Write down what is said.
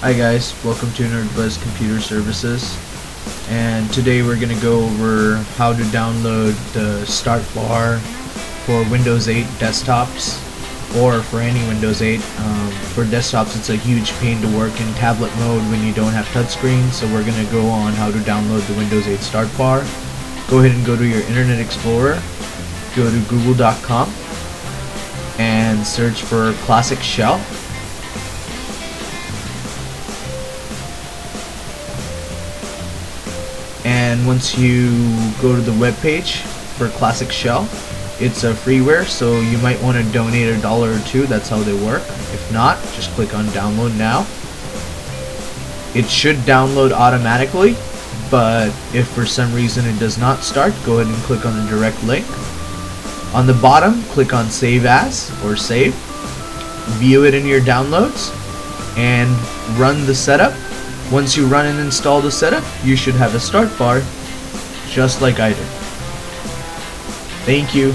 Hi guys, welcome to NerdBuzz Computer Services, and today we're going to go over how to download the start bar for Windows 8 desktops, or for any Windows 8. For desktops it's a huge pain to work in tablet mode when you don't have touchscreen, so we're going to go on how to download the Windows 8 start bar. Go ahead and go to your Internet Explorer, go to google.com, and search for Classic Shell. And once you go to the web page for Classic Shell, it's a freeware, so you might want to donate $1 or $2. That's how they work. If not, just click on download now. It should download automatically, but if for some reason it does not start, go ahead and click on the direct link. On the bottom, click on save as or save. View it in your downloads and run the setup. Once you run and install the setup, you should have a start bar just like I did. Thank you.